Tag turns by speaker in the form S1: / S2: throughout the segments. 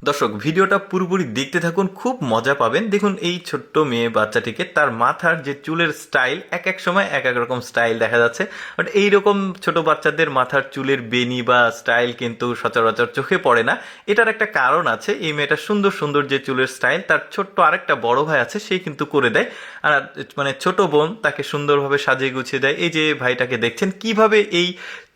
S1: দর্শক ভিডিওটা পুরোপুরি দেখতে থাকুন, খুব মজা পাবেন। দেখুন এই ছোট্ট মেয়ে বাচ্চাটিকে তার মাথার যে চুলের স্টাইল এক এক সময় এক এক রকম স্টাইল দেখা যাচ্ছে। বাট এইরকম ছোট বাচ্চাদের মাথার চুলের বেনি বা স্টাইল কিন্তু সচরাচর চোখে পড়ে না। এটার একটা কারণ আছে, এই মেয়েটার সুন্দর সুন্দর যে চুলের স্টাইল তার ছোট্ট আরেকটা বড় ভাই আছে, সেই কিন্তু করে দেয়। আর মানে ছোট বোন তাকে সুন্দরভাবে সাজিয়ে গুছিয়ে দেয়। এই যে ভাইটাকে দেখছেন কিভাবে এই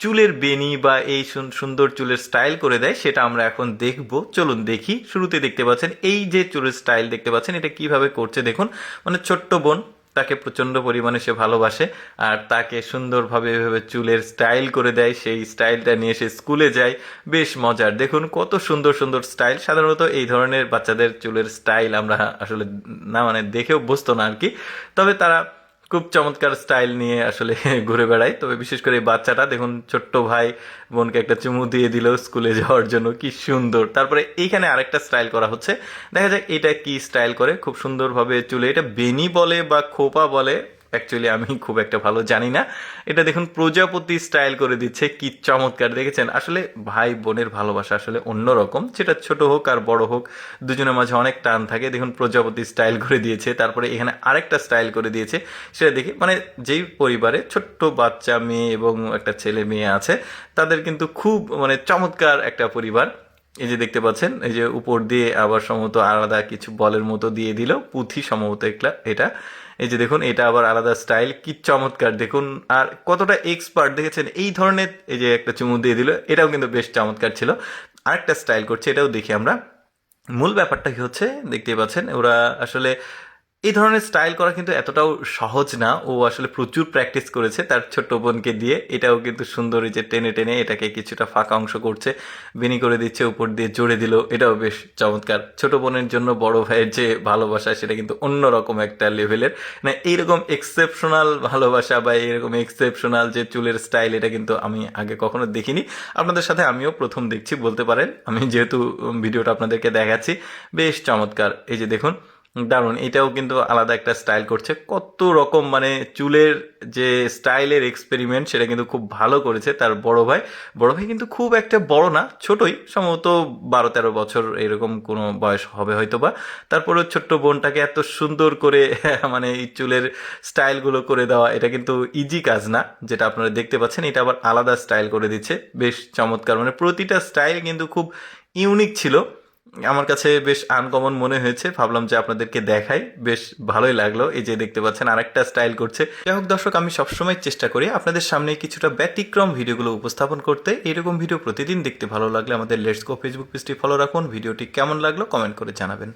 S1: চুলের বেনি বা এই সুন্দর চুলের স্টাইল করে দেয়, সেটা আমরা এখন দেখব। চলুন দেখি। শুরুতে দেখতে পাচ্ছেন এই যে চুলের স্টাইল দেখতে পাচ্ছেন, এটা কিভাবে করছে দেখুন। মানে ছোট্ট বোন, তাকে প্রচণ্ড পরিমাণে সে ভালোবাসে আর তাকে সুন্দরভাবে এভাবে চুলের স্টাইল করে দেয়। সেই স্টাইলটা নিয়ে সে স্কুলে যায়। বেশ মজার, দেখুন কত সুন্দর সুন্দর স্টাইল। সাধারণত এই ধরনের বাচ্চাদের চুলের স্টাইল আমরা আসলে না মানে দেখে অভ্যস্ত না আর কি। তবে তারা খুব চমৎকার স্টাইল নিয়ে আসলে ঘুরে বেড়ায়। তবে বিশেষ করে এই বাচ্চাটা দেখুন, ছোট্ট ভাই বোনকে একটা চুমু দিয়ে দিল স্কুলে যাওয়ার জন্য, কি সুন্দর। তারপরে এইখানে আরেকটা স্টাইল করা হচ্ছে, দেখা যাক এটা কি স্টাইল করে। খুব সুন্দরভাবে চুলে, এটা বেনি বলে বা খোপা বলে অ্যাকচুয়ালি আমি খুব একটা ভালো জানি না। এটা দেখুন প্রজাপতি স্টাইল করে দিচ্ছে, কি চমৎকার দেখেছেন। আসলে ভাই বোনের ভালোবাসা আসলে অন্যরকম, সেটা ছোট হোক আর বড় হোক, দুজনের মাঝে অনেক টান থাকে। দেখুন প্রজাপতি স্টাইল করে দিয়েছে, তারপরে এখানে আরেকটা স্টাইল করে দিয়েছে। সেটা দেখি মানে যেই পরিবারে ছোট্ট বাচ্চা মেয়ে এবং একটা ছেলে মেয়ে আছে, তাদের কিন্তু খুব মানে চমৎকার একটা পরিবার। এই যে দেখতে পাচ্ছেন, এই যে উপর দিয়ে আবার সম্ভবত আলাদা কিছু বলের মতো দিয়ে দিল, পুঁথি সম্ভবত এটা। এই যে দেখুন, এটা আবার আলাদা স্টাইল, কি চমৎকার দেখুন। আর কতটা এক্সপার্ট দেখেছেন এই ধরনের। এই যে একটা চুমু দিয়ে দিল, এটাও কিন্তু বেশ চমৎকার ছিল। আরেকটা স্টাইল করছে, এটাও দেখি আমরা। মূল ব্যাপারটা কি হচ্ছে দেখতেই পাচ্ছেন, ওরা আসলে এই ধরনের স্টাইল করা কিন্তু এতটাও সহজ না। ও আসলে প্রচুর প্র্যাকটিস করেছে তার ছোট্ট বোনকে দিয়ে। এটাও কিন্তু সুন্দর, এই যে টেনে টেনে এটাকে কিছুটা ফাঁকা অংশ করছে, বেনি করে দিচ্ছে, উপর দিয়ে জোরে দিল। এটাও বেশ চমৎকার। ছোট বোনের জন্য বড় ভাইয়ের যে ভালোবাসা, সেটা কিন্তু অন্যরকম একটা লেভেলের। মানে এইরকম এক্সেপশনাল ভালোবাসা বা এইরকম এক্সেপশনাল যে চুলের স্টাইল, এটা কিন্তু আমি আগে কখনো দেখিনি। আপনাদের সাথে আমিও প্রথম দেখছি বলতে পারেন, আমি যেহেতু ভিডিওটা আপনাদেরকে দেখাচ্ছি। বেশ চমৎকার, এই যে দেখুন দারুণ। এটাও কিন্তু আলাদা একটা স্টাইল করছে। কত রকম মানে চুলের যে স্টাইলের এক্সপেরিমেন্ট, সেটা কিন্তু খুব ভালো করেছে তার বড় ভাই। বড় ভাই কিন্তু খুব একটা বড় না, ছোটই, সম্ভবত 12-13 বছর এরকম কোনো বয়স হবে হয়তো বা। তারপরে ছোট্ট বোনটাকে এত সুন্দর করে মানে এই চুলের স্টাইলগুলো করে দেওয়া, এটা কিন্তু ইজি কাজ না। যেটা আপনারা দেখতে পাচ্ছেন, এটা আবার আলাদা স্টাইল করে দিচ্ছে, বেশ চমৎকার। মানে প্রতিটা স্টাইল কিন্তু খুব ইউনিক ছিল, আমার কাছে বেশ আনকমন মনে হয়েছে। ভাবলাম যে আপনাদেরকে দেখাই, বেশ ভালোই লাগলো। এই যে দেখতে পাচ্ছেন আরেকটা স্টাইল করছে। যাই হোক দর্শক, আমি সবসময় চেষ্টা করি আপনাদের সামনে কিছুটা ব্যতিক্রম ভিডিওগুলো উপস্থাপন করতে। এরকম ভিডিও প্রতিদিন দেখতে ভালো লাগলে আমাদের লেটস গো ফেসবুক পেজটি ফলো রাখুন। ভিডিওটি কেমন লাগলো কমেন্ট করে জানাবেন।